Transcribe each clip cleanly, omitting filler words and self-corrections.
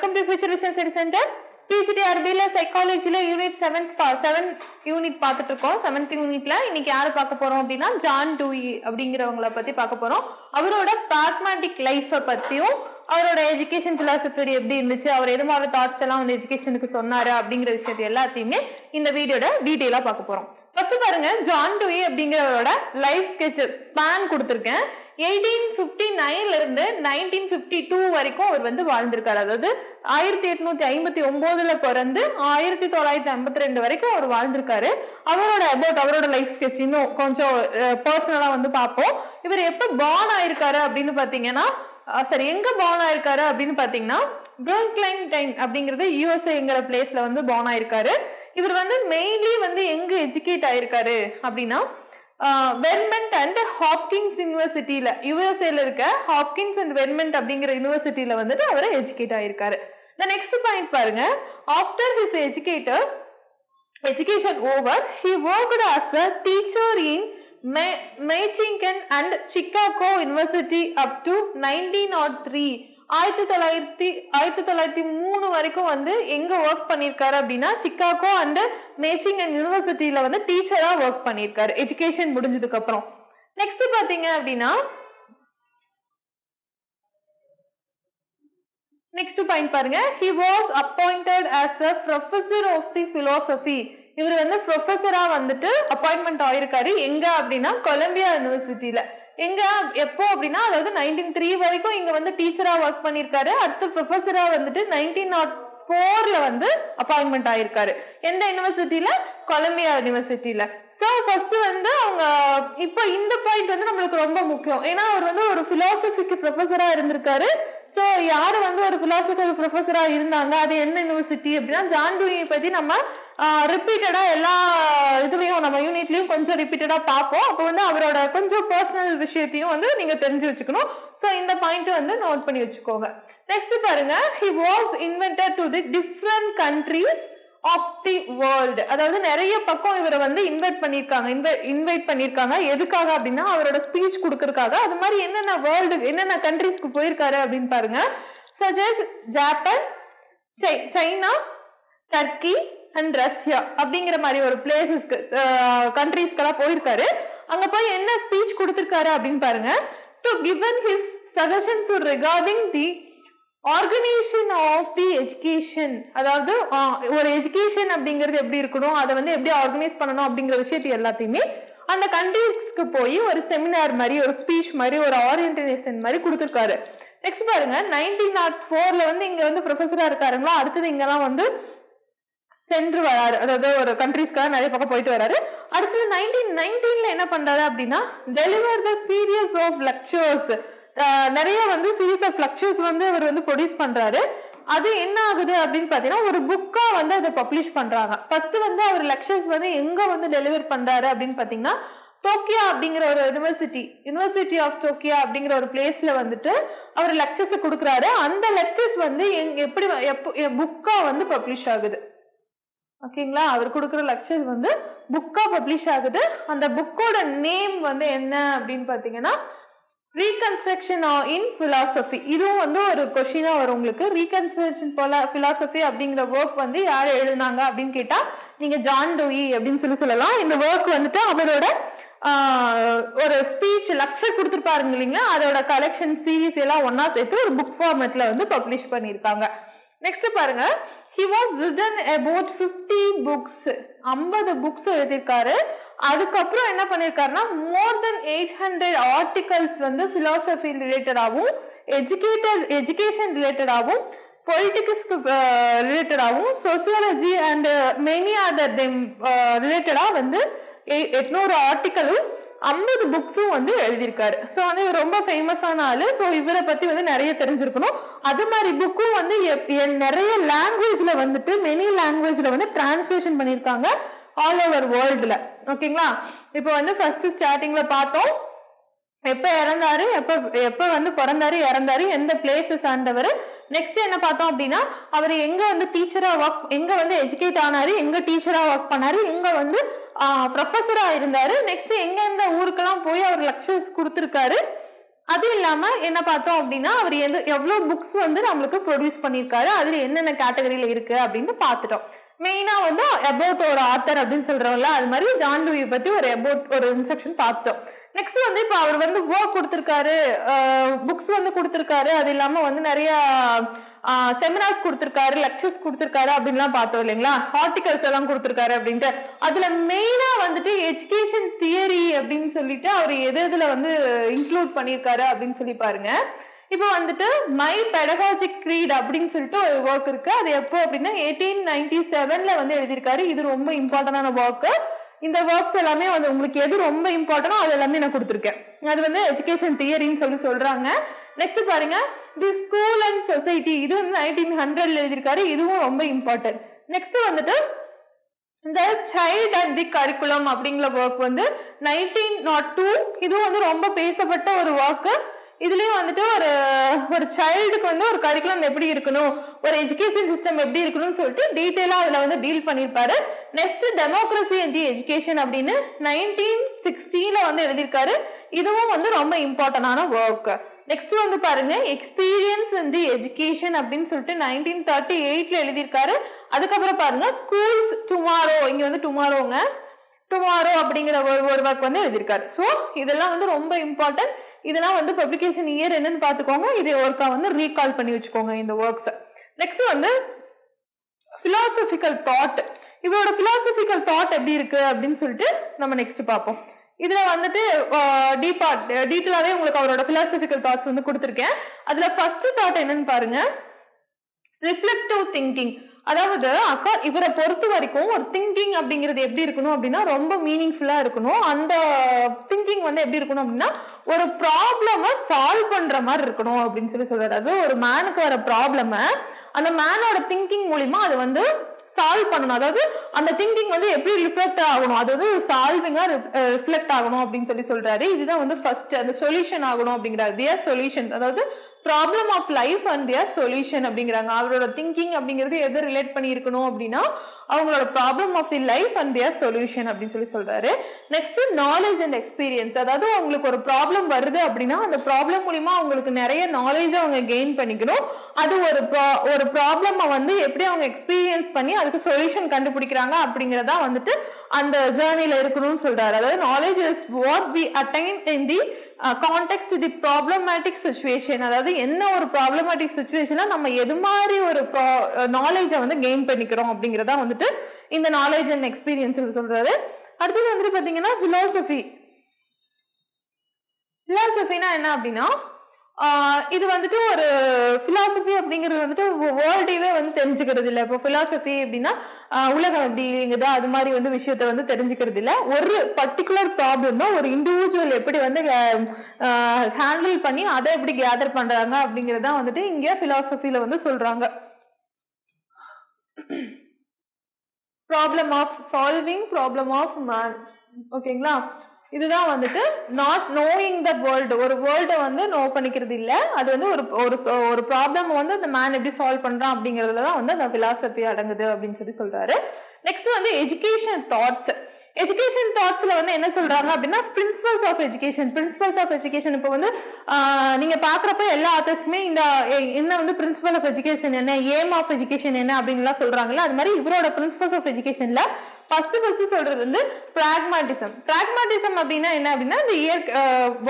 Welcome to Future Vision Study Center. PGTRBல சைக்காலஜில unit 7 unit பார்த்துட்டு இருக்கோம். 7th யூனிட்ல இன்னைக்கு யாரை பார்க்க போறோம் அப்படின்னா ஜான் டூயி அப்படிங்கிறவங்கள பத்தி பார்க்க போறோம். அவரோட பிராக்மேட்டிக் லைஃபை பத்தியும் அவரோட எஜுகேஷன் பிலாசபி எப்படி இருந்துச்சு, அவர் எது மாதிரி தாட்ஸ் எல்லாம் வந்து எஜுகேஷனுக்கு சொன்னாரு அப்படிங்கிற விஷயத்தை எல்லாத்தையுமே இந்த வீடியோட டீட்டெயிலா பார்க்க போறோம். ஃபர்ஸ்ட் பாருங்க, ஜான் டூயி அப்படிங்கிறவரோட லைஃப் ஸ்கெட்ச் ஸ்பேன் கொடுத்துருக்கேன். 1859ல இருந்து 1952 வரைக்கும் அவர் வந்து வாழ்ந்திருக்காரு. அதாவது 1859ல பிறந்து 1952 வரைக்கும் அவர் வாழ்ந்திருக்காரு. அவரோட லைஃப் ஸ்கெட்ச் இன்னும் கொஞ்சம் பர்சனலா வந்து பார்ப்போம். இவர் எப்ப பார்ன் ஆயிருக்காரு அப்படின்னு பாத்தீங்கன்னா, எங்க பார்ன் ஆயிருக்காரு அப்படின்னு பாத்தீங்கன்னா ப்ரூக்லைன் அப்படிங்கிறது யூஎஸ்ஏங்கிற பிளேஸ்ல வந்து பார்ன் ஆயிருக்காரு. இவர் வந்து மெயின்லி வந்து எங்க எஜுகேட் ஆயிருக்காரு அப்படின்னா வெர்மண்ட் அண்ட் ஹாப்கின்ஸ் யூனிவர்சிட்டியில, யூஎஸ்ஏல இருக்க ஹாப்கின்ஸ் அண்ட் வெர்மண்ட் அப்படிங்கிற யூனிவர்சிட்டியில வந்துட்டு அவர் எஜுகேட் ஆயிருக்காரு. நெக்ஸ்ட் பாயிண்ட் பாருங்க, after his education over, he worked as a teacher in Michigan and Chicago University up to 1903. 1903 வரைக்கும் வந்து எங்க ஒர்க் பண்ணிருக்காரு அப்படின்னா சிக்காகோ அண்ட் மிச்சிகன் யூனிவர்சிட்டியில வந்து டீச்சரா ஒர்க் பண்ணிருக்காரு எஜுகேஷன் முடிஞ்சதுக்கு அப்புறம். நெக்ஸ்ட் பாத்தீங்க அப்படின்னா நெக்ஸ்ட் பாயிண்ட் பாருங்க, he was appointed as a professor of the philosophy. இவர் வந்து ப்ரொஃபஸரா வந்துட்டு அப்பாயின்மெண்ட் ஆயிருக்காரு. எங்க அப்படின்னா கொலம்பியா யூனிவர்சிட்டியில. எங்க எப்போ அப்படின்னா அதாவது 1903 வரைக்கும் இங்க வந்து டீச்சரா ஒர்க் பண்ணிருக்காரு. அடுத்து ப்ரொஃபஸரா வந்துட்டு 1904ல வந்து அப்பாயின்மெண்ட் ஆயிருக்காரு. எந்த யூனிவர்சிட்டியில? கொலம்பியா யூனிவர்சிட்டியில. சோ ஃபர்ஸ்ட் வந்து அவங்க இப்போ இந்த பாயிண்ட் வந்து நம்மளுக்கு ரொம்ப முக்கியம். ஏன்னா அவர் வந்து ஒரு பிலாசபிக்கு ப்ரொஃபஸரா இருந்திருக்காரு. சோ யாரு வந்து ஒரு பிலாசபிக்கல் ப்ரொஃபஸரா இருந்தாங்க, அது என்ன யூனிவர்சிட்டி அப்படின்னா ஜான் டூயி பத்தி நம்ம ரிப்பீட்டடா எல்லா இதுலயும் நம்ம யூனிட்லயும் கொஞ்சம் ரிப்பீட்டடா பார்ப்போம். அப்போ வந்து அவரோட கொஞ்சம் பர்சனல் விஷயத்தையும் வந்து நீங்க தெரிஞ்சு வச்சுக்கணும். சோ இந்த பாயிண்ட் வந்து நோட் பண்ணி வச்சுக்கோங்க. நெக்ஸ்ட் பாருங்க, he was invited to the different countries of the world. அதாவது நிறைய பக்கம் இவரை வந்து இன்வைட் பண்ணிருக்காங்க. எதுக்காக அப்படின்னா அவரோட ஸ்பீச் கொடுக்கறதுக்காக. அது மாதிரி என்னென்ன கண்ட்ரீஸ்க்கு போயிருக்காரு அப்படின்னு பாருங்க. Such as Japan, China, Turkey and Russia அப்படிங்கிற மாதிரி ஒரு பிளேசஸ்க்கு கண்ட்ரீஸ்க்கெல்லாம் போயிருக்காரு. அங்க போய் என்ன ஸ்பீச் கொடுத்திருக்காரு அப்படின்னு பாருங்க. To given his suggestions regarding the organisation of the education. அதாவது ஒரு எஜுகேஷன் அப்படிங்கிறது எப்படி இருக்கணும், அதை வந்து எப்படி ஆர்கனைஸ் பண்ணணும் அப்படிங்கிற விஷயத்தை எல்லாத்தையுமே அந்த கண்ட்ரீஸ்க்கு போய் ஒரு செமினார் மாதிரி, ஒரு ஸ்பீச் மாதிரி, ஒரு ஆரியன்டேஷன் மாதிரி கொடுத்துருக்காரு. நெக்ஸ்ட் பாருங்க, 1904ல வந்து இங்க வந்து ப்ரொஃபஸரா இருக்காருங்களா. அடுத்தது இங்கெல்லாம் வந்து சென்று வராரு, அதாவது ஒரு கண்ட்ரீஸ்க்காக நிறைய பக்கம் போயிட்டு வராரு. அடுத்தது 1919ல என்ன பண்றாரு அப்படின்னா deliver the series of lectures. நிறைய வந்து சீரீஸ் ஆஃப் லெக்சர்ஸ் வந்து அவர் வந்து ப்ரொடியூஸ் பண்றாரு. அது என்ன ஆகுது அப்படின்னு பாத்தீங்கன்னா ஒரு புக்கா வந்து அதை பப்ளிஷ் பண்றாங்க. ஃபர்ஸ்ட் வந்து அவர் லெக்சர்ஸ் வந்து எங்க வந்து டெலிவர் பண்றாரு அப்படின்னு பாத்தீங்கன்னா டோக்கியோ அப்படிங்கிற ஒரு யூனிவர்சிட்டி ஆஃப் டோக்கியோ அப்படிங்கிற ஒரு பிளேஸ்ல வந்துட்டு அவர் லெக்சர்ஸ் கொடுக்குறாரு. அந்த லெக்சர்ஸ் வந்து எப்படி புக்கா வந்து பப்ளிஷ் ஆகுது. ஓகேங்களா, அவர் கொடுக்குற லெக்சர்ஸ் வந்து புக்கா பப்ளிஷ் ஆகுது. அந்த புக்கோட நேம் வந்து என்ன அப்படின்னு பாத்தீங்கன்னா ரீகன்ஸ்ட்ரக்ஷன் இன் பிலாசபி. இதுவும் வந்து ஒரு கொஸ்டினா வரும் உங்களுக்கு. ரீகன்ஸ்ட்ரக்ஷன் பிலாசபி அப்படிங்கிற ஒர்க் வந்து யார் எழுதினாங்க அப்படின்னு கேட்டா நீங்க ஜான் டூயி அப்படின்னு சொல்லலாம். இந்த ஒர்க் வந்துட்டு அவரோட ஒரு ஸ்பீச் லெக்சர் கொடுத்துருப்பாருங்க இல்லைங்களா, அதோட கலெக்ஷன் சீரீஸ் எல்லாம் ஒன்னா சேர்த்து ஒரு புக் ஃபார்மேட்ல வந்து பப்ளிஷ் பண்ணியிருக்காங்க. நெக்ஸ்ட் பாருங்க, he was written about 50 books. 50 books எழுதியிருக்காரு. அதுக்கப்புறம் என்ன பண்ணிருக்காருன்னா more than 800 ஆர்டிகல்ஸ் வந்து பிலாசபி ரிலேட்டடாகவும் எஜுகேஷன் ரிலேட்டடாகவும் பொலிட்டிக்ஸ்க்கு ரிலேட்டடாகவும் சோசியாலஜி அண்ட் மெனி அதர் ரிலேட்டடா வந்து 800 ஆர்டிக்கலும் 50 புக்ஸும் வந்து எழுதியிருக்காரு. ஸோ வந்து இவர் ரொம்ப ஃபேமஸான ஆளு. ஸோ இவரை பத்தி வந்து நிறைய தெரிஞ்சிருக்கணும். அது மாதிரி புக்கும் வந்து நிறைய லாங்குவேஜ்ல வந்துட்டு மெனி லாங்குவேஜ்ல வந்து டிரான்ஸ்லேஷன் பண்ணியிருக்காங்க ஆல் ஓவர் வேர்ல்டுல. ஓகேங்களா, இப்போ வந்து ஃபர்ஸ்ட் ஸ்டார்டிங்ல பார்த்தோம் எப்ப இறந்தாரு, எப்ப வந்து பிறந்தாரு, இறந்தாரு, எந்த பிளேசஸ் ஆண்டவர். நெக்ஸ்ட் என்ன பார்த்தோம் அப்படின்னா அவர் எங்க வந்து டீச்சரா எங்க வந்து எஜுகேட் ஆனாரு, எங்க டீச்சரா ஒர்க் பண்ணாரு, எங்க வந்து ப்ரொஃபஸரா இருந்தாரு. நெக்ஸ்ட் எங்க இந்த ஊருக்கெல்லாம் போய் அவர் லெக்சர்ஸ் கொடுத்திருக்காரு. அது இல்லாம என்ன பார்த்தோம் அப்படின்னா அவர் எவ்வளவு புக்ஸ் வந்து நம்மளுக்கு ப்ரொடியூஸ் பண்ணியிருக்காரு, அதுல என்னென்ன கேட்டகரியில இருக்கு அப்படின்னு பார்த்துட்டோம். மெயினா வந்து அபவுட் ஒரு ஆத்தர் அப்படின்னு சொல்றோம்ல, அது மாதிரி ஜான் லூயி பத்தி ஒரு அபவுட் ஒரு இன்ஸ்ட்ரக்ஷன் பார்த்தோம். நெக்ஸ்ட் வந்து இப்ப அவர் வந்து ஒர்க் கொடுத்திருக்காரு, புக்ஸ் வந்து கொடுத்திருக்காரு, அது இல்லாம வந்து நிறைய செமினார்ஸ் கொடுத்திருக்காரு, லெக்சர்ஸ் கொடுத்திருக்காரு அப்படின்லாம் பார்த்தோம் இல்லைங்களா, ஆர்டிகல்ஸ் எல்லாம் கொடுத்திருக்காரு அப்படின்ட்டு. அதுல மெயினா வந்துட்டு எஜுகேஷன் தியரி அப்படின்னு சொல்லிட்டு அவர் எதுல வந்து இன்க்ளூட் பண்ணியிருக்காரு அப்படின்னு சொல்லி பாருங்க. இப்போ வந்துட்டு மை பெடகாஜிக் க்ரீட் அப்படின்னு சொல்லிட்டு ஒரு ஒர்க் இருக்கு. அது எப்போ அப்படின்னா 1897 வந்து எழுதியிருக்காரு. இது ரொம்ப இம்பார்ட்டன்டான ஒர்க். இந்த ஒர்க்ஸ் எல்லாமே வந்து உங்களுக்கு எது ரொம்ப இம்பார்ட்டனோ அது எல்லாமே நான் கொடுத்துருக்கேன். அது வந்து எஜுகேஷன் தியரின்னு சொல்றாங்க. நெக்ஸ்ட் பாருங்க, தி ஸ்கூல் அண்ட் சொசைட்டி, இது வந்து 1900 எழுதியிருக்காரு. இதுவும் ரொம்ப இம்பார்ட்டன்ட். நெக்ஸ்ட் வந்துட்டு இந்த சைல்ட் அண்ட் தி கரிக்குலம் அப்படிங்கிற ஒர்க் வந்து 1902, இதுவும் வந்து ரொம்ப பேசப்பட்ட ஒரு ஒர்க். இதுலயும் வந்துட்டு ஒரு சைல்டுக்கு வந்து ஒரு கரிக்குலம் எப்படி இருக்கணும், ஒரு எஜுகேஷன் சிஸ்டம் எப்படி இருக்கணும்னு சொல்லிட்டு டீட்டெயிலா அதுல வந்து டீல் பண்ணிருப்பாரு. Next democracy and the education அப்படின்னு 1960 வந்து எழுதியிருக்காரு. இதுவும் வந்து ரொம்ப இம்பார்ட்டன்டான ஒர்க். நெக்ஸ்ட் வந்து பாருங்க, எக்ஸ்பீரியன்ஸ் இன் தி எஜுகேஷன் அப்படின்னு சொல்லிட்டு 1938 எழுதியிருக்காரு. அதுக்கப்புறம் பாருங்க, ஸ்கூல்ஸ் டுமாரோ, இங்க வந்து டுமாரோ அப்படிங்கிற ஒரு ஒர்க் வந்து எழுதியிருக்காரு. ஸோ இதெல்லாம் வந்து ரொம்ப இம்பார்ட்டன்ட். இதெல்லாம் வந்து பப்ளிகேஷன் இயர் என்னன்னு பாத்துக்கோங்க. இதே ஒர்க்கா வந்து ரீகால் பண்ணி வச்சுக்கோங்க இந்த ஒர்க்ஸ். நெக்ஸ்ட் வந்து பிலாசபிக்கல் தாட். இவரோட பிலாசபிக்கல் தாட் எப்படி இருக்கு அப்படின்னு சொல்லிட்டு நம்ம நெக்ஸ்ட் பார்ப்போம். இதுல வந்துட்டு டீட்டெயிலாவே உங்களுக்கு அவரோட பிலாசபிக்கல் தாட்ஸ் வந்து கொடுத்துருக்கேன். அதுல ஃபர்ஸ்ட் தாட் என்னன்னு பாருங்க, ரிஃப்ளெக்டிவ் திங்கிங். அதாவது இவரை பொறுத்த வரைக்கும் ஒரு திங்கிங் அப்படிங்கிறது எப்படி இருக்கணும் அப்படின்னா ரொம்ப மீனிங்ஃபுல்லா இருக்கணும். அந்த திங்கிங் வந்து எப்படி இருக்கணும் அப்படின்னா ஒரு ப்ராப்ளம சால்வ் பண்ற மாதிரி இருக்கணும் அப்படின்னு சொல்றாரு. அது ஒரு மேனுக்கு வர ப்ராப்ளம அந்த மேனோட திங்கிங் மூலியமா அது வந்து சால்வ் பண்ணணும். அதாவது அந்த திங்கிங் வந்து எப்படி ரிஃப்ளெக்ட் ஆகணும், அதாவது சால்விங்கா ரிஃப்ளெக்ட் ஆகணும் அப்படின்னு சொல்றாரு. இதுதான் வந்து ஃபர்ஸ்ட் அந்த சொல்யூஷன் ஆகணும் அப்படிங்கிறாரு. தியர் சொல்யூஷன், அதாவது problem of life and their solution அப்படிங்கிறாங்க. அவரோட திங்கிங் அப்படிங்கிறது எது ரிலேட் பண்ணி இருக்கணும் அப்படின்னா அவங்களோட problem of the life and their solution அப்படின்னு சொல்றாரு. Next knowledge and experience. அதாவது அவங்களுக்கு ஒரு ப்ராப்ளம் வருது அப்படின்னா அந்த ப்ராப்ளம் மூலியமா அவங்களுக்கு நிறைய நாலேஜ் அவங்க கெயின் பண்ணிக்கணும். அது ஒரு ப்ராப்ளம் வந்து எப்படி அவங்க எக்ஸ்பீரியன்ஸ் பண்ணி அதுக்கு சொல்யூஷன் கண்டுபிடிக்கிறாங்க அப்படிங்கறதா வந்துட்டு அந்த ஜேர்னில இருக்கணும்னு சொல்றாரு. அதாவது knowledge is what we attain in the context the problematic situation. அதாவது என்ன ஒரு ப்ராப்ளமேட்டிக் சிச்சுவேஷன்ல நம்ம எது மாதிரி ஒரு நாலேஜை வந்து கெயின் பண்ணிக்கிறோம் அப்படிங்கறதா வந்துட்டு இந்த நாலேஜ் அண்ட் எக்ஸ்பீரியன்ஸ் சொல்றாரு. அடுத்தது வந்துட்டு பாத்தீங்கன்னா பிலாசபினா என்ன அப்படின்னா இது வந்துட்டு ஒரு பிலாசபி அப்படிங்கிறது வந்துட்டு வேர்ல்டையே வந்து தெரிஞ்சுக்கிறது இல்லை. இப்போ பிலாசபி அப்படின்னா உலகம் எப்படி இருக்குதோ அது மாதிரி வந்து விஷயத்த வந்து தெரிஞ்சுக்கிறது இல்லை. ஒரு பர்டிகுலர் ப்ராப்ளம்னா ஒரு இண்டிவிஜுவல் எப்படி வந்து ஹேண்டில் பண்ணி அதை எப்படி கேதர் பண்றாங்க அப்படிங்கறத வந்துட்டு இங்க பிலாசபில வந்து சொல்றாங்க. Problem of solving, problem of man. ஓகேங்களா, இதுதான் வந்துட்டு நாட் நோயிங் த வேர்ல்டு. ஒரு வேர்ல்டை வந்து நோ பண்ணிக்கிறது இல்லை. அது வந்து ஒரு ப்ராப்ளம் வந்து அந்த மேன் எப்படி சால்வ் பண்றான் அப்படிங்கறதுலதான் வந்து அந்த பிலாசபி அடங்குது அப்படின்னு சொல்றாரு. நெக்ஸ்ட் வந்து எஜுகேஷன் தாட்ஸ். எஜுகேஷன் தாட்ஸ்ல வந்து என்ன சொல்றாங்க அப்படின்னா பிரின்சிபல்ஸ் ஆஃப் எஜுகேஷன். இப்போ வந்து நீங்க பாக்குறப்ப எல்லா ஆத்தர்ஸுமே இந்த என்ன வந்து பிரின்சிபல் ஆஃப் எஜுகேஷன் என்ன, எய்ம் ஆஃப் எஜுகேஷன் என்ன அப்படின்னு சொல்றாங்கல்ல, அது மாதிரி இவரோட பிரின்சிபல்ஸ் ஆஃப் எஜுகேஷன்ல ஃபர்ஸ்ட் சொல்றது வந்து பிராக்மாட்டிசம் அப்படின்னா என்ன அப்படின்னா இந்த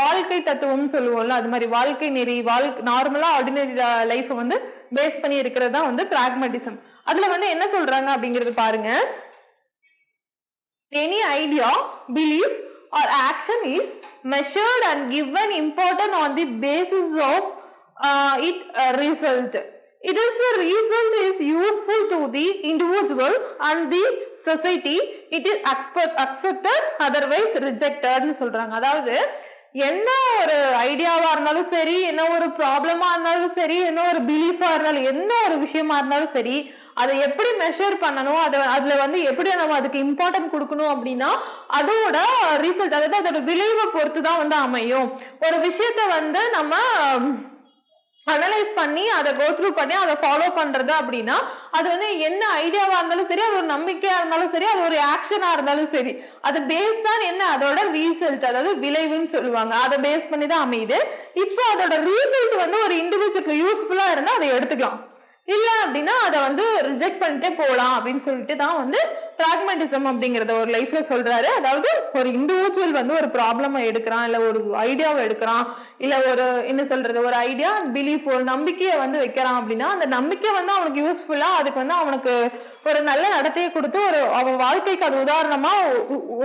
வாழ்க்கை தத்துவம்னு சொல்லுவோம்ல, அது மாதிரி வாழ்க்கை நெறி, நார்மலா ஆர்டினரி லைஃப் வந்து பேஸ் பண்ணி இருக்கிறது தான் வந்து பிராக்மாட்டிசம். அதுல வந்து என்ன சொல்றாங்க அப்படிங்கிறது பாருங்க. Any idea, belief or action is measured and given importance on the basis of its result. It is the result is useful to the individual and the society. It is accepted, otherwise rejected னு சொல்றாங்க. அதாவது என்ன ஒரு ஐடியாவா இருந்தாலும் சரி, என்ன ஒரு ப்ராப்ளமா இருந்தாலும் சரி, என்ன ஒரு பிலீஃபா இருந்தாலும், என்ன ஒரு விஷயமா இருந்தாலும் சரி, அதை எப்படி மெஷர் பண்ணணும், அதுல வந்து எப்படி நம்ம அதுக்கு இம்பார்ட்டன்ட் கொடுக்கணும் அப்படின்னா அதோட ரிசல்ட், அதாவது அதோட விளைவை பொறுத்து தான் வந்து அமையும். ஒரு விஷயத்த வந்து நம்ம அனலைஸ் பண்ணி அதை கோ த்ரூ பண்ணி அதை ஃபாலோ பண்றது அப்படின்னா அது வந்து என்ன ஐடியாவா இருந்தாலும் சரி, அது ஒரு நம்பிக்கையா இருந்தாலும் சரி, அது ஒரு ஆக்ஷனா இருந்தாலும் சரி, அது பேஸ் தான் என்ன அதோட ரிசல்ட், அதாவது விளைவுன்னு சொல்லுவாங்க. அதை பேஸ் பண்ணி தான் அமையுது. இப்போ அதோட ரிசல்ட் வந்து ஒரு இண்டிவிஜுவலுக்கு யூஸ்ஃபுல்லா இருந்தா அதை எடுத்துக்கலாம், இல்ல அப்படின்னா அதை வந்து ரிஜெக்ட் பண்ணிட்டே போகலாம் அப்படின்னு சொல்லிட்டு தான் வந்து பிராக்மேட்டிசம் அப்படிங்கறத ஒரு லைஃப்ல சொல்றாரு. அதாவது ஒரு இண்டிவிஜுவல் வந்து ஒரு ப்ராப்ளமை எடுக்கிறான், இல்ல ஒரு ஐடியாவை எடுக்கிறான், இல்ல ஒரு என்ன சொல்றது ஒரு ஐடியா பிலீஃப் ஒரு நம்பிக்கையை வந்து வைக்கிறான் அப்படின்னா அந்த நம்பிக்கை வந்து அவனுக்கு யூஸ்ஃபுல்லா அதுக்கு வந்து அவனுக்கு ஒரு நல்ல நடத்தையை கொடுத்து ஒரு அவன் வாழ்க்கைக்கு அது உதாரணமா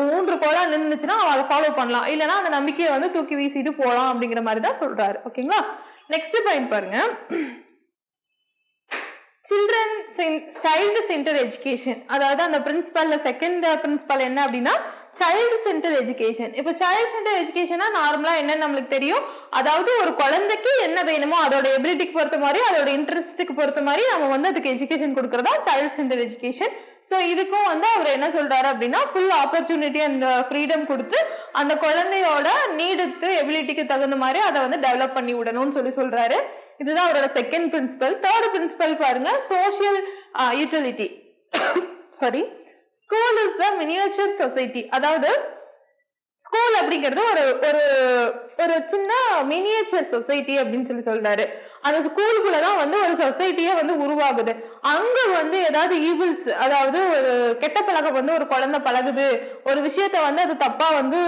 ஊன்றுகோலா நின்றுச்சுன்னா அவன் அதை ஃபாலோ பண்ணலாம், இல்லைன்னா அந்த நம்பிக்கையை வந்து தூக்கி வீசிட்டு போகலாம் அப்படிங்கிற மாதிரி தான் சொல்றாரு. ஓகேங்களா, நெக்ஸ்ட் பாயிண்ட் பாருங்க. சைல்டு சென்டர் எஜுகேஷன், அதாவது அந்த பிரின்சிபல்ல செகண்ட் பிரின்சிபல் என்ன அப்படின்னா சைல்டு சென்டர் எஜுகேஷன். இப்போ சைல்டு சென்டர் எஜுகேஷனா நார்மலா என்ன நம்மளுக்கு தெரியும், அதாவது ஒரு குழந்தைக்கு என்ன வேணுமோ அதோட எபிலிட்டிக்கு பொறுத்த மாதிரி அதோட இன்ட்ரெஸ்ட்டுக்கு பொறுத்த மாதிரி நம்ம வந்து அதுக்கு எஜுகேஷன் கொடுக்கறதா சைல்டு சென்டர் எஜுகேஷன். ஸோ இதுக்கும் வந்து அவர் என்ன சொல்றாரு அப்படின்னா ஃபுல் ஆப்பர்ச்சுனிட்டி அண்ட் ஃப்ரீடம் கொடுத்து அந்த குழந்தையோட நீடுக்கு எபிலிட்டிக்கு தகுந்த மாதிரி அதை வந்து டெவலப் பண்ணி விடணும்னு சொல்றாரு. இதுதான் அவரோட செகண்ட் பிரின்சிபல். தேர்ட் பிரின்சிபல் பாருங்க, social utility. Sorry, school is the miniature society. அதாவது ஸ்கூல் அப்படிங்கிறது ஒரு ஒரு ஒரு சின்ன மினியேச்சர் சொசைட்டி அப்படின்னு சொல்றாரு. அந்த ஸ்கூலுக்குள்ளதான் வந்து ஒரு சொசைட்டியே வந்து உருவாகுது. அங்க வந்து ஏதாவது ஈவில்ஸ், அதாவது ஒரு கெட்ட பழக்கம் வந்து ஒரு குழந்தை பழகுது, ஒரு விஷயத்த வந்து அது தப்பா வந்து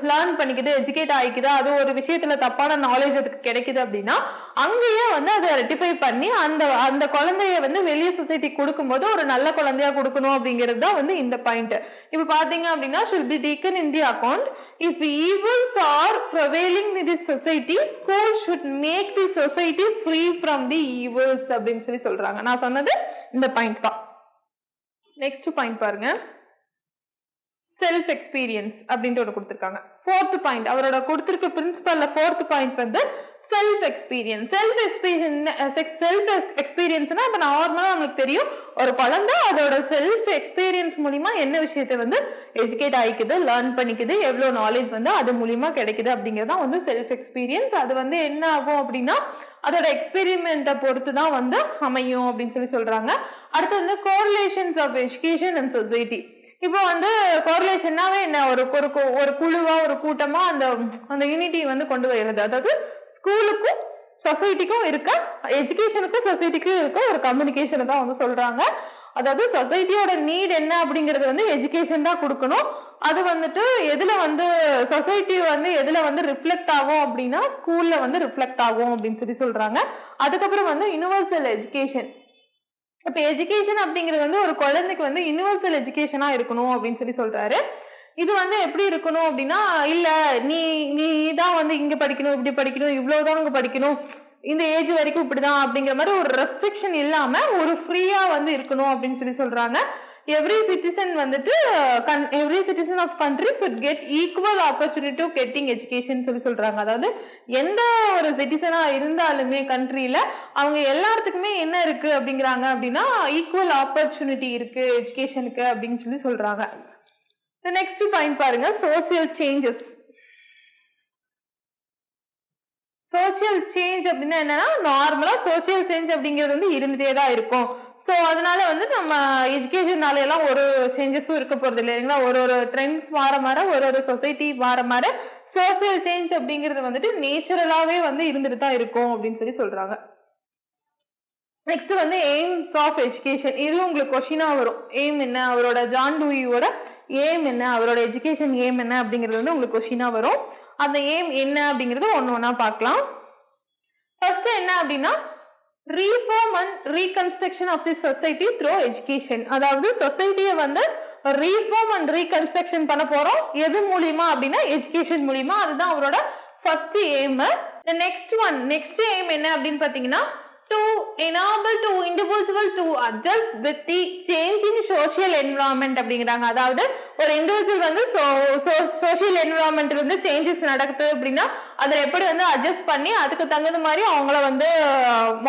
லேர்ன் பண்ணிக்குது, எஜுகேட் ஆகிக்குது, அது ஒரு விஷயத்துல தப்பான நாலேஜ் அதுக்கு கிடைக்குது அப்படின்னா அங்கேயே வந்து அதை ரெட்டிஃபை பண்ணி அந்த அந்த குழந்தைய வந்து வெளியே சொசைட்டி கொடுக்கும்போது ஒரு நல்ல குழந்தையா கொடுக்கணும் அப்படிங்கிறது தான் வந்து இந்த பாயிண்ட். இப்ப பாத்தீங்க அப்படின்னா should be taken in the account if evils are prevailing in this society, school should make the society free from the evils அப்படின்னு சொல்றாங்க. நான் சொன்னது இந்த பாயிண்ட் தான். நெக்ஸ்ட் பாயிண்ட் பாருங்க, செல்ஃப் எக்ஸ்பீரியன்ஸ் அப்படின்ட்டு ஒரு கொடுத்திருக்காங்க. ஃபோர்த் பாயிண்ட் அவரோட கொடுத்திருக்க பிரின்சிபல்ல ஃபோர்த் பாயிண்ட் வந்து செல்ஃப் எக்ஸ்பீரியன்ஸ். செல்ஃப் எக்ஸ்பீரியன்ஸ்னா இப்ப நார்மலா நம்மளுக்கு தெரியும் ஒரு குழந்தை அதோட செல்ஃப் எக்ஸ்பீரியன்ஸ் மூலியமா என்ன விஷயத்தை வந்து எஜுகேட் ஆகிக்குது, லேர்ன் பண்ணிக்குது, எவ்வளவு நாலேஜ் வந்து அது மூலியமா கிடைக்குது அப்படிங்கறதா வந்து செல்ஃப் எக்ஸ்பீரியன்ஸ். அது வந்து என்ன ஆகும் அப்படின்னா அதோட எக்ஸ்பெரிமெண்ட்டை பொறுத்து தான் வந்து அமையும் அப்படின்னு சொல்றாங்க. அடுத்து வந்து correlations of education and society. இப்போ வந்து கோரிலேஷன்னாவே என்ன, ஒரு குழுவா ஒரு கூட்டமா அந்த அந்த யூனிட்டி வந்து கொண்டு வருது. அதாவது ஸ்கூலுக்கும் சொசைட்டிக்கும் இருக்க, எஜுகேஷனுக்கும் சொசைட்டிக்கும் இருக்க ஒரு கம்யூனிகேஷனை தான் வந்து சொல்றாங்க. அதாவது சொசைட்டியோட நீட் என்ன அப்படிங்கிறது வந்து எஜுகேஷன் தான் கொடுக்கணும். அது வந்துட்டு எதுல வந்து சொசைட்டி வந்து எதுல வந்து ரிஃப்ளெக்ட் ஆகும் அப்படின்னா ஸ்கூல்ல வந்து ரிஃப்ளெக்ட் ஆகும் அப்படின்னு சொல்றாங்க. அதுக்கப்புறம் வந்து யுனிவர்சல் எஜுகேஷன். இப்ப எஜுகேஷன் அப்படிங்கிறது வந்து ஒரு குழந்தைக்கு வந்து யுனிவர்சல் எஜுகேஷனா இருக்கணும் அப்படின்னு சொல்றாரு. இது வந்து எப்படி இருக்கணும் அப்படின்னா, இல்ல நீ தான் வந்து இங்க படிக்கணும், இப்படி படிக்கணும், இவ்வளவுதான் இங்க படிக்கணும், இந்த ஏஜ் வரைக்கும் இப்படிதான் அப்படிங்கிற மாதிரி ஒரு ரெஸ்ட்ரிக்ஷன் இல்லாம ஒரு ஃப்ரீயா வந்து இருக்கணும் அப்படின்னு சொல்றாங்க. எவ்ரி சிட்டிசன் வந்துட்டு every citizen of country should get equal opportunity to getting education சொல்றாங்க. அதாவது எந்த ஒரு சிட்டிசனா இருந்தாலுமே கண்ட்ரியில அவங்க எல்லாத்துக்குமே என்ன இருக்கு அப்படிங்கிறாங்க அப்படின்னா ஈக்குவல் ஆப்பர்ச்சுனிட்டி இருக்கு எஜுகேஷனுக்கு அப்படின்னு சொல்றாங்க. நெக்ஸ்ட் பாயிண்ட் பாருங்க, சோசியல் சேஞ்சஸ். சோசியல் சேஞ்ச் அப்படின்னா என்னன்னா நார்மலா சோசியல் சேஞ்ச் அப்படிங்கிறது வந்து இருந்துட்டே தான் இருக்கும். ஸோ அதனால வந்து நம்ம எஜுகேஷனால எல்லாம் ஒரு சேஞ்சஸும் இருக்க போறது இல்லைங்களா. ஒரு ட்ரெண்ட்ஸ் மாற ஒரு சொசைட்டி மாற சோசியல் சேஞ்ச் அப்படிங்கிறது வந்துட்டு நேச்சுரலாவே வந்து இருந்துட்டு தான் இருக்கும் அப்படின்னு சொல்றாங்க. நெக்ஸ்ட் வந்து எய்ம்ஸ் ஆஃப் எஜுகேஷன். இது உங்களுக்கு கொஸ்டினா வரும். எய்ம் என்ன, அவரோட ஜான் டூயியோட எய்ம் என்ன, அவரோட எஜுகேஷன் எய்ம் என்ன அப்படிங்கிறது வந்து உங்களுக்கு கொஸ்டினா வரும். அந்த எய்ம் என்ன அப்படிங்கிறது ஒண்ணா பார்க்கலாம். ஃபர்ஸ்ட் என்ன அப்படின்னா reform and reconstruction of the society through education. அதாவது சொசைட்டியை வந்து ரீஃபார்ம் அண்ட் ரீகன்ஸ்ட்ரக்ஷன் பண்ண போறோம். எது மூலியமா அப்படின்னா எஜுகேஷன் மூலியமா. அதுதான் அவரோட ஃபர்ஸ்ட் எய்ம். நெக்ஸ்ட் எய்ம் என்ன அப்படின்னு பாத்தீங்கன்னா to enable to individual to adjust with the change in social environment அப்படிங்கிறாங்க. அதாவது ஒரு இண்டிவிஜுவல் வந்து சோஷியல் என்விரான்மெண்ட்ல வந்து சேஞ்சஸ் நடக்குது அப்படின்னா அதுல எப்படி வந்து அட்ஜஸ்ட் பண்ணி அதுக்கு தகுந்த மாதிரி அவங்கள வந்து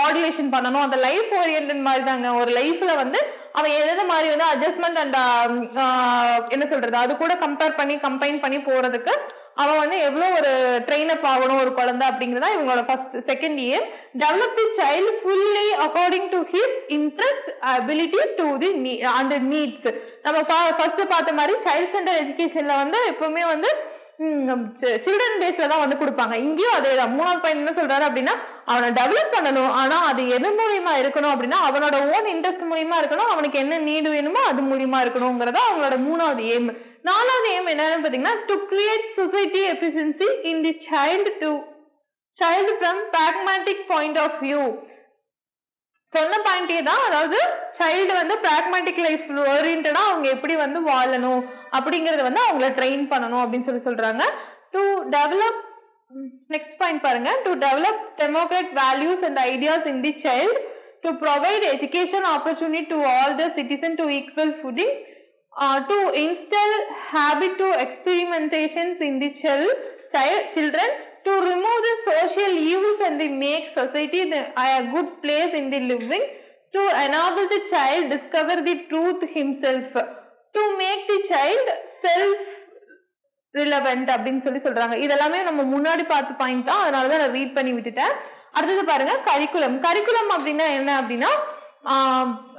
மாடுலேஷன் பண்ணணும். அந்த லைஃப் ஓரியன்ட் மாதிரி தாங்க. ஒரு லைஃப்ல வந்து அவன் எது மாதிரி வந்து அட்ஜஸ்ட்மெண்ட் அண்ட் என்ன சொல்றது அது கூட கம்பைன் பண்ணி போறதுக்கு அவன் வந்து எவ்வளோ ஒரு ட்ரெயின் அப் ஆகணும் ஒரு குழந்தை அப்படிங்கிறதா இவங்களோட second aim. Develop the child fully according to his interest ability to the and needs. நம்ம ஃபர்ஸ்ட் பார்த்த மாதிரி சைல்ட் சென்டர் எஜுகேஷன்ல வந்து எப்பவுமே வந்து சில்ட்ரன் பேஸ்ல தான் வந்து கொடுப்பாங்க. இங்கேயும் அதே தான். 3வது பாயிண்ட் என்ன சொல்றாரு அப்படின்னா அவனை டெவலப் பண்ணணும், ஆனா அது எது மூலியமா இருக்கணும் அப்படின்னா அவனோட ஓன் இன்ட்ரெஸ்ட் மூலியமா இருக்கணும், அவனுக்கு என்ன நீடு வேணுமோ அது மூலியமா இருக்கணுங்கிறதா அவங்களோட 3வது ஏம். 4வது ஏம் என்னன்னு பாத்தீங்கன்னா to create society efficiency in the child from pragmatic point of view. சொன்ன பாயிண்டே தான், அதாவது சைல்டு வந்து பிராக்மேட்டிக் லைஃப் ஓரியன்டா அவங்க எப்படி வந்து வாழணும் அப்படிங்கறத வந்து அவங்கள ட்ரெயின் பண்ணணும் அப்படின்னு சொல்றாங்க. டு டெவலப் நெக்ஸ்ட் பாயிண்ட் பாருங்க. To develop democrat values and ideas in the child, to provide education opportunity to all the citizen to equal footing, to instill habit to experimentations in the children, to remove the social evils and make society a good place in the living, to enable the child discover the truth himself, to make the child self relevant அப்படின்னு சொல்றாங்க. இதெல்லாமே நம்ம முன்னாடி பார்த்த point தான், அதனாலதான் நான் read பண்ணி விட்டுட்டேன். அடுத்தது பாருங்க கரிக்குலம். கரிக்குலம் அப்படின்னா என்ன அப்படின்னா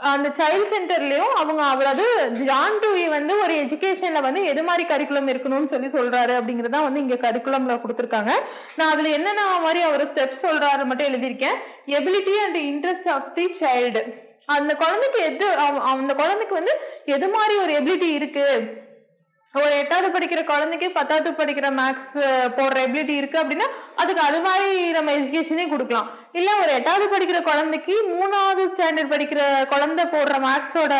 அந்த சைல்ட் சென்டர்லயும் அதாவது ஜான் டூயி வந்து ஒரு எஜுகேஷன்ல வந்து எது மாதிரி கரிக்குலம் இருக்கணும்னு சொல்றாரு அப்படிங்கறத வந்து இங்க கரிக்குலம்ல கொடுத்திருக்காங்க. நான் அதுல என்னென்ன மாதிரி அவர் ஸ்டெப்ஸ் சொல்றாரு மட்டும் எழுதியிருக்கேன். Ability and interest of the child. அந்த குழந்தைக்கு வந்து எது மாதிரி ஒரு எபிலிட்டி இருக்கு, ஒரு 8வது படிக்கிற குழந்தைக்கு 10வது படிக்கிற மேக்ஸ் போடுற எபிலிட்டி இருக்கு அப்படின்னா அதுக்கு அது மாதிரி நம்ம எஜுகேஷனே கொடுக்கலாம். இல்ல ஒரு 8வது படிக்கிற குழந்தைக்கு 3வது ஸ்டாண்டர்ட் படிக்கிற குழந்தை போடுற மேக்ஸோட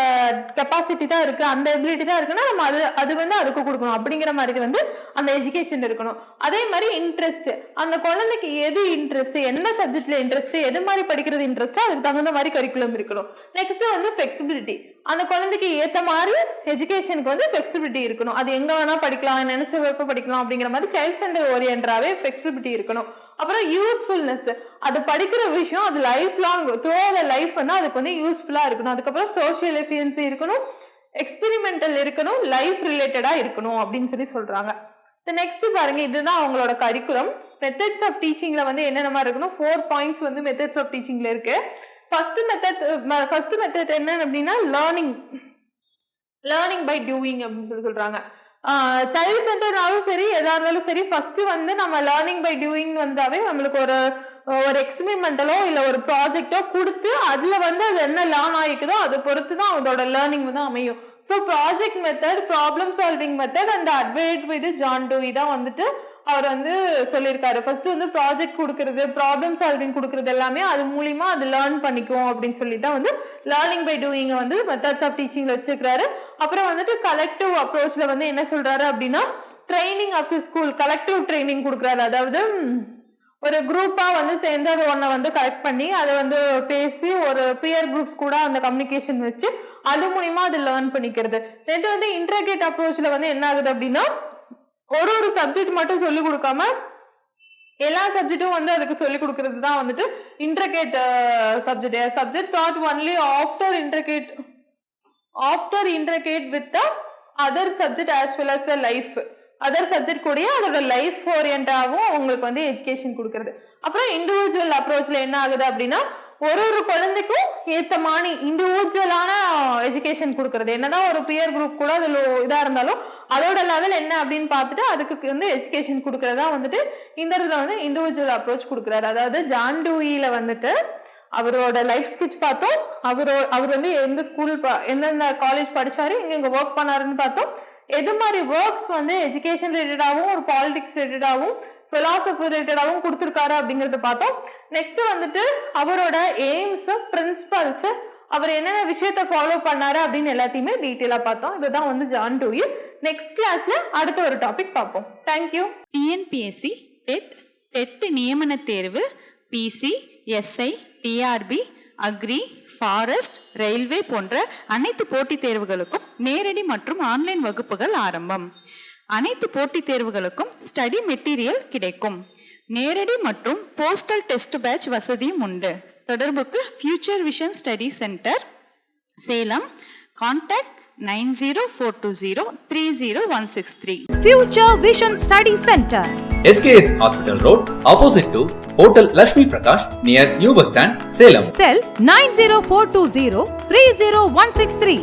கெப்பாசிட்டி தான் இருக்கு, அந்த எபிலிட்டி தான் இருக்குன்னா நம்ம அது வந்து அதுக்கு கொடுக்கணும் அப்படிங்கிற மாதிரி வந்து அந்த எஜுகேஷன் இருக்கணும். அதே மாதிரி இன்ட்ரெஸ்ட், அந்த குழந்தைக்கு எது இன்ட்ரெஸ்ட், எந்த சப்ஜெக்ட்ல இன்ட்ரெஸ்ட், எது மாதிரி படிக்கிறது இன்ட்ரெஸ்டோ அதுக்கு தகுந்த மாதிரி கரிக்குலம் இருக்கணும். நெக்ஸ்ட் வந்து ஃபிளெக்சிபிலிட்டி, அந்த குழந்தைக்கு ஏத்த மாதிரி எஜுகேஷனுக்கு வந்து ஃபிளெக்சிபிலிட்டி இருக்கணும். அது எங்க வேணா படிக்கலாம், நினைச்ச வெப்ப படிக்கலாம் அப்படிங்கிற மாதிரி சைல்ட் சென்டர் ஓரியன்டாவே ஃபிளெக்சிபிலிட்டி இருக்கணும். அப்புறம் யூஸ்ஃபுல்னஸ், அது படிக்கிற விஷயம் அது life long through the life வந்து அதுக்கு வந்து யூஸ்ஃபுல்லா இருக்கணும். அதுக்கப்புறம் சோஷியல் எஃபிஷியன்சி இருக்கணும், எக்ஸ்பெரிமெண்டல் இருக்கணும், லைஃப் ரிலேட்டடா இருக்கணும் அப்படின்னு சொல்றாங்க. நெக்ஸ்ட் பாருங்க, இதுதான் அவங்களோட கரிக்குலம். மெத்தட்ஸ் ஆஃப் டீச்சிங்ல வந்து என்னென்ன மாதிரி இருக்கணும், 4 பாயிண்ட்ஸ் வந்து மெத்தட்ஸ் ஆஃப் டீச்சிங்ல இருக்கு. ஃபர்ஸ்ட் மெத்தட் என்ன அப்படின்னா லேர்னிங் பை டூயிங் அப்படின்னு சொல்றாங்க. சைல்ட் சென்டர்னாலும் சரி எதா இருந்தாலும் சரி ஃபர்ஸ்ட் வந்து நம்ம லேர்னிங் பை டூயிங் வந்தாவே நம்மளுக்கு ஒரு எக்ஸ்பெரிமெண்டலோ இல்ல ஒரு ப்ராஜெக்டோ கொடுத்து அதுல வந்து அது என்ன லேர்ன் ஆகிக்குதோ அதை பொறுத்து தான் அதோட லேர்னிங் வந்து அமையும். So project method, problem solving method and அட்வைட் வித் ஜான் டூயி தான் வந்துட்டு அவர் வந்து சொல்லியிருக்காரு. ஃபர்ஸ்ட் வந்து ப்ராஜெக்ட் கொடுக்கறது, ப்ராப்ளம் சால்விங் கொடுக்கறது எல்லாமே அது மூலியமா அது லேர்ன் பண்ணிக்கும் அப்படின்னு சொல்லி தான் வந்து லேர்னிங் பை டூயிங் வந்து மெத்தட்ஸ் ஆஃப் டீச்சிங்ல வச்சிருக்காரு. அப்புறம் வந்துட்டு கலெக்டிவ் அப்ரோச்ல வந்து என்ன சொல்றாரு அப்படின்னா training of the school, collective training கொடுக்குறாரு. அதாவது ஒரு குரூப்பா வந்து சேர்ந்து அதை ஒன்ன வந்து கலெக்ட் பண்ணி அதை வந்து பேசி ஒரு பியர் குரூப்ஸ் கூட அந்த கம்யூனிகேஷன் வச்சு அது மூலியமா அது லேர்ன் பண்ணிக்கிறது. ரெண்டு வந்து இன்டர்கேட் அப்ரோச்ல வந்து என்ன ஆகுது அப்படின்னா ஒரு சப்ஜெக்ட் மட்டும் சொல்லிக் கொடுக்காம எல்லா சப்ஜெக்டும் வந்து அதுக்கு சொல்லிக் கொடுக்கறது தான் வந்துட்டு integrate subject taught only after integrate with the other subject as well as the life, other subject கூடயே அதோட லைஃப் ஓரியன்டாவும் உங்களுக்கு வந்து எஜுகேஷன் கொடுக்கறது. அப்புறம் இண்டிவிஜுவல் அப்ரோச்ல என்ன ஆகுது அப்படின்னா ஒரு குழந்தைக்கும் ஏத்த மாதிரி இண்டிவிஜுவலான எஜுகேஷன் கொடுக்கறது. என்னதான் ஒரு பியர் குரூப் கூட அதுல இதா இருந்தாலும் அதோட லெவல் என்ன அப்படின்னு பார்த்துட்டு அதுக்கு வந்து எஜுகேஷன் கொடுக்கறதா வந்துட்டு இந்த இடத்துல வந்து இண்டிவிஜுவல் அப்ரோச் கொடுக்குறாரு. அதாவது ஜான் டூயில வந்துட்டு அவரோட லைஃப் ஸ்கெட்ச் பார்த்தோம், அவர் வந்து எந்த ஸ்கூல் எந்தெந்த காலேஜ் படிச்சாரு, எங்க ஒர்க் பண்ணாருன்னு பார்த்தோம். எது மாதிரி ஒர்க்ஸ் வந்து எஜுகேஷன் ரிலேட்டடாகவும் ஒரு பாலிடிக்ஸ் ரிலேட்டடாகவும் பிலாசபி ரிலேட்டடாகவும் கொடுத்துருக்காரு அப்படிங்கறத பார்த்தோம். நெக்ஸ்ட் வந்துட்டு அவரோட எய்ம்ஸ், பிரின்சிபல்ஸ், அவர் என்னென்ன விஷயத்த ஃபாலோ பண்ணாரு அப்படின்னு எல்லாத்தையுமே டீட்டெயிலா பார்த்தோம். இதுதான் வந்து ஜான் டூயி. நெக்ஸ்ட் கிளாஸ்ல அடுத்த ஒரு டாபிக் பார்ப்போம். தேங்க்யூ. டிஎன்பிஎஸ்சி டெட் நியமன தேர்வு, PC, SI, TRB, agri, forest, railway போன்ற அனைத்து போட்டித் தேர்வுகளுக்கும் நேரடி மற்றும் ஆன்லைன் வகுப்புகள் ஆரம்பம். அனைத்து போட்டித் தேர்வுகளுக்கும் ஸ்டடி மெட்டீரியல் கிடைக்கும். நேரடி மற்றும் போஸ்டல் டெஸ்ட் பேட்ச் வசதியும் உண்டு. தொடர்புக்கு future vision study centre, Salem. Contact 9042030163. Future Vision Study Center. SKS Hospital Road, opposite to Hotel Lakshmi Prakash, near New Bus Stand, Salem. Cell 90420 30163.